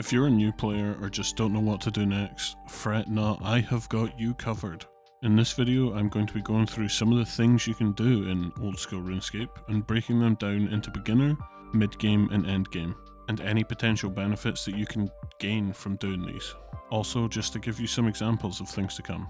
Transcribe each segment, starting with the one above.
If you're a new player or just don't know what to do next, fret not, I have got you covered. In this video I'm going to be going through some of the things you can do in old school RuneScape and breaking them down into beginner, mid-game and end-game, and any potential benefits that you can gain from doing these. Also, just to give you some examples of things to come.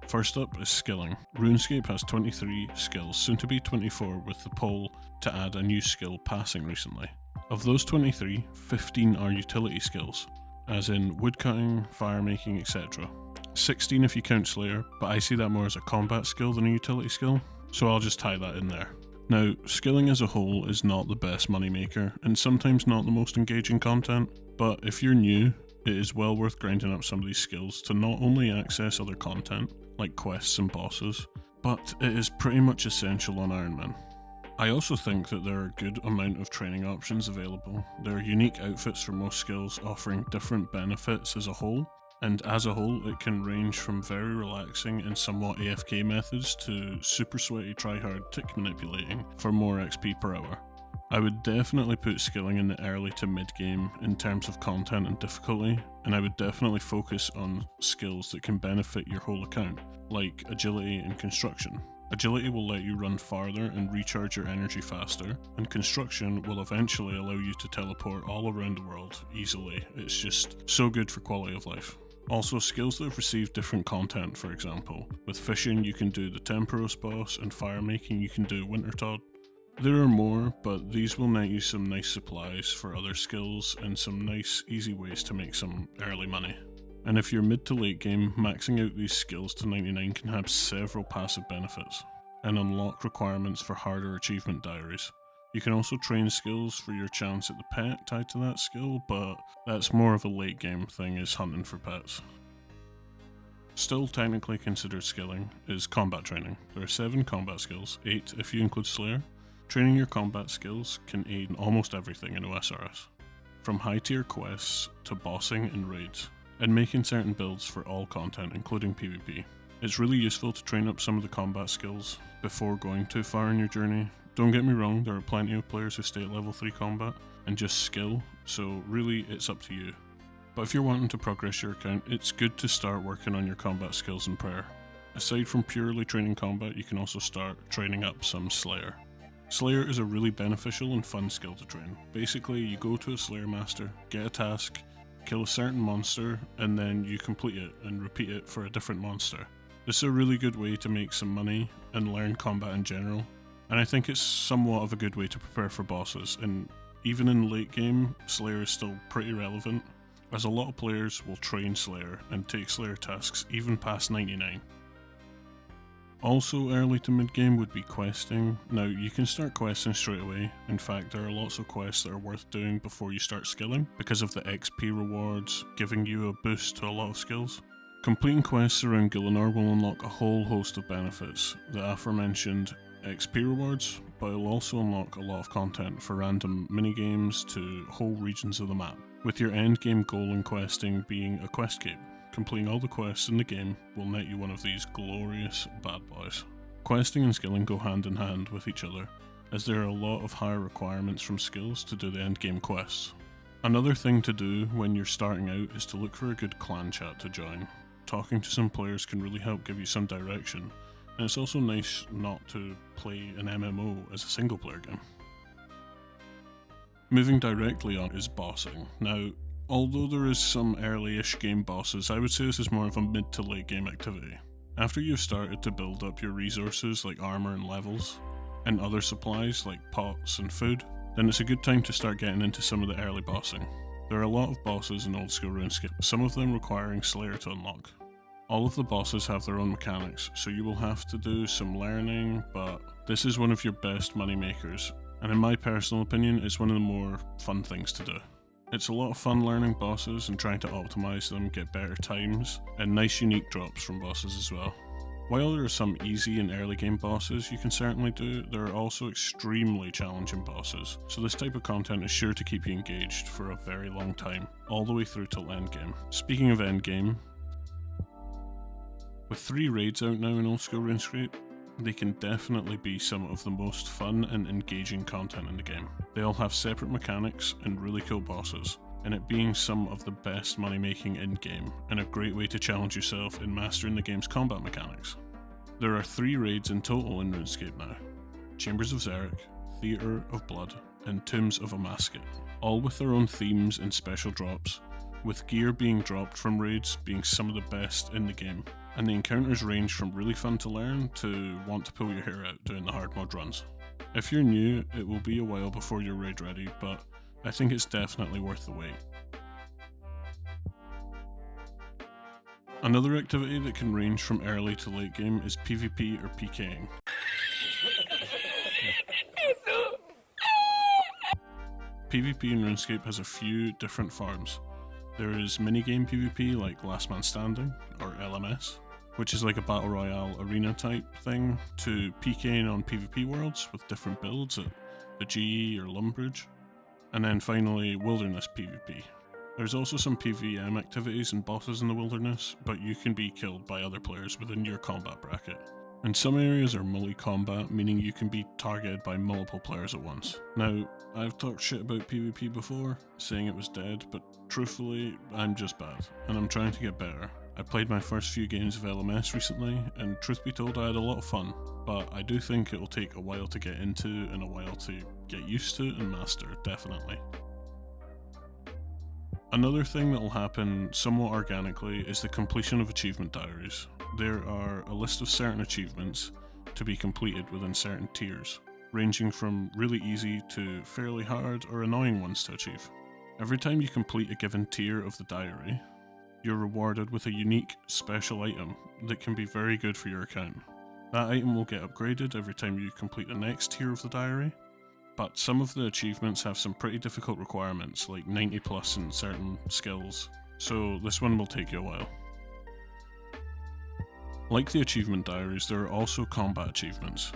First up is skilling. RuneScape has 23 skills, soon to be 24 with the poll to add a new skill passing recently. Of those 23, 15 are utility skills, as in woodcutting, firemaking, etc. 16 if you count Slayer, but I see that more as a combat skill than a utility skill, so I'll just tie that in there. Now, skilling as a whole is not the best moneymaker, and sometimes not the most engaging content, but if you're new, it is well worth grinding up some of these skills to not only access other content, like quests and bosses, but it is pretty much essential on Iron Man. I also think that there are a good amount of training options available. There are unique outfits for most skills offering different benefits as a whole, and as a whole it can range from very relaxing and somewhat AFK methods to super sweaty tryhard tick manipulating for more XP per hour. I would definitely put skilling in the early to mid game in terms of content and difficulty, and I would definitely focus on skills that can benefit your whole account, like agility and construction. Agility will let you run farther and recharge your energy faster, and construction will eventually allow you to teleport all around the world easily. It's just so good for quality of life. Also, skills that have received different content, for example. With fishing you can do the Temperos boss, and firemaking you can do Wintertodd. There are more, but these will net you some nice supplies for other skills and some nice easy ways to make some early money. And if you're mid to late game, maxing out these skills to 99 can have several passive benefits, and unlock requirements for harder achievement diaries. You can also train skills for your chance at the pet tied to that skill, but that's more of a late game thing, is hunting for pets. Still technically considered skilling is combat training. There are 7 combat skills, 8 if you include Slayer. Training your combat skills can aid in almost everything in OSRS, from high tier quests to bossing and raids, and making certain builds for all content including PvP. It's really useful to train up some of the combat skills before going too far in your journey. Don't get me wrong, there are plenty of players who stay at level 3 combat and just skill, so really it's up to you. But if you're wanting to progress your account, it's good to start working on your combat skills in prayer. Aside from purely training combat, you can also start training up some Slayer. Slayer is a really beneficial and fun skill to train. Basically, you go to a Slayer master, get a task, kill a certain monster, and then you complete it and repeat it for a different monster. This is a really good way to make some money and learn combat in general, and I think it's somewhat of a good way to prepare for bosses, and even in late game, Slayer is still pretty relevant, as a lot of players will train Slayer and take Slayer tasks even past 99. Also early to mid game would be questing. Now you can start questing straight away. In fact, there are lots of quests that are worth doing before you start skilling because of the XP rewards giving you a boost to a lot of skills. Completing quests around Gielinor will unlock a whole host of benefits, the aforementioned XP rewards, but it will also unlock a lot of content for random minigames to whole regions of the map, with your end game goal in questing being a quest cape. Completing all the quests in the game will net you one of these glorious bad boys. Questing and skilling go hand in hand with each other, as there are a lot of higher requirements from skills to do the end game quests. Another thing to do when you're starting out is to look for a good clan chat to join. Talking to some players can really help give you some direction, and it's also nice not to play an MMO as a single player game. Moving directly on is bossing. Now, although there is some early-ish game bosses, I would say this is more of a mid to late game activity. After you've started to build up your resources like armor and levels, and other supplies like pots and food, then it's a good time to start getting into some of the early bossing. There are a lot of bosses in old school RuneScape, some of them requiring Slayer to unlock. All of the bosses have their own mechanics, so you will have to do some learning, but this is one of your best money makers, and in my personal opinion, it's one of the more fun things to do. It's a lot of fun learning bosses and trying to optimize them, get better times, and nice unique drops from bosses as well. While there are some easy and early game bosses you can certainly do, there are also extremely challenging bosses, so this type of content is sure to keep you engaged for a very long time, all the way through till endgame. Speaking of endgame, with 3 raids out now in old school RuneScape, they can definitely be some of the most fun and engaging content in the game. They all have separate mechanics and really cool bosses, and it being some of the best money making in-game, and a great way to challenge yourself in mastering the game's combat mechanics. There are 3 raids in total in RuneScape now: Chambers of Xeric, Theatre of Blood, and Tombs of Amasket, all with their own themes and special drops, with gear being dropped from raids being some of the best in the game, and the encounters range from really fun to learn to want to pull your hair out doing the hard mode runs. If you're new, it will be a while before you're raid ready, but I think it's definitely worth the wait. Another activity that can range from early to late game is PvP or PKing. PvP in RuneScape has a few different forms. There is minigame PvP like Last Man Standing, or LMS, which is like a battle royale arena type thing, to PKing on PvP worlds with different builds at the GE or Lumbridge, and then finally Wilderness PvP. There's also some PvM activities and bosses in the wilderness, but you can be killed by other players within your combat bracket. And some areas are multi-combat, meaning you can be targeted by multiple players at once. Now, I've talked shit about PvP before, saying it was dead, but truthfully, I'm just bad, and I'm trying to get better. I played my first few games of LMS recently, and truth be told I had a lot of fun, but I do think it will take a while to get into and a while to get used to and master, definitely. Another thing that will happen somewhat organically is the completion of achievement diaries. There are a list of certain achievements to be completed within certain tiers, ranging from really easy to fairly hard or annoying ones to achieve. Every time you complete a given tier of the diary, you're rewarded with a unique, special item that can be very good for your account. That item will get upgraded every time you complete the next tier of the diary, but some of the achievements have some pretty difficult requirements, like 90 plus in certain skills, so this one will take you a while. Like the achievement diaries, there are also combat achievements.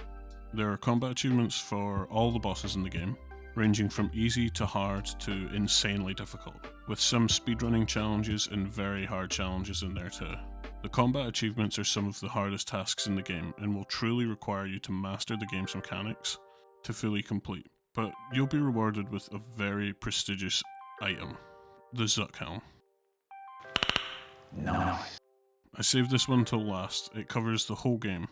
There are combat achievements for all the bosses in the game, ranging from easy to hard to insanely difficult, with some speedrunning challenges and very hard challenges in there too. The combat achievements are some of the hardest tasks in the game and will truly require you to master the game's mechanics to fully complete, but you'll be rewarded with a very prestigious item, the Zuck Helm. Nice. I saved this one till last. It covers the whole game.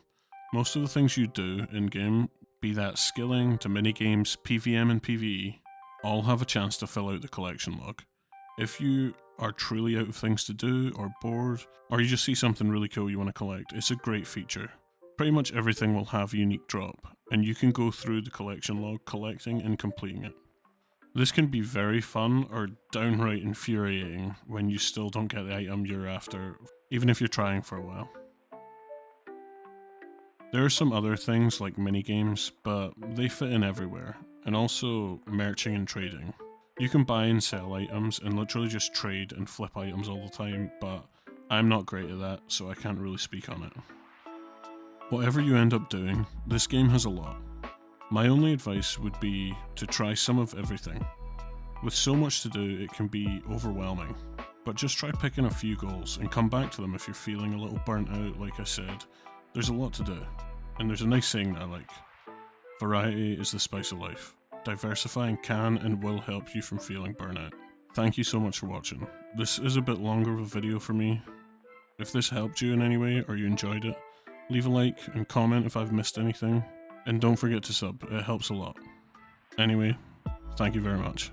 Most of the things you do in-game, be that skilling to minigames, PvM and PvE, all have a chance to fill out the collection log. If you are truly out of things to do, or bored, or you just see something really cool you want to collect, it's a great feature. Pretty much everything will have a unique drop, and you can go through the collection log collecting and completing it. This can be very fun or downright infuriating when you still don't get the item you're after, even if you're trying for a while. There are some other things like minigames, but they fit in everywhere, and also merching and trading. You can buy and sell items and literally just trade and flip items all the time, but I'm not great at that, so I can't really speak on it. Whatever you end up doing, this game has a lot. My only advice would be to try some of everything. With so much to do, it can be overwhelming, but just try picking a few goals and come back to them if you're feeling a little burnt out. Like I said, there's a lot to do, and there's a nice saying that I like: variety is the spice of life. Diversifying can and will help you from feeling burnout. Thank you so much for watching. This is a bit longer of a video for me. If this helped you in any way or you enjoyed it, leave a like and comment if I've missed anything. And don't forget to sub, it helps a lot. Anyway, thank you very much.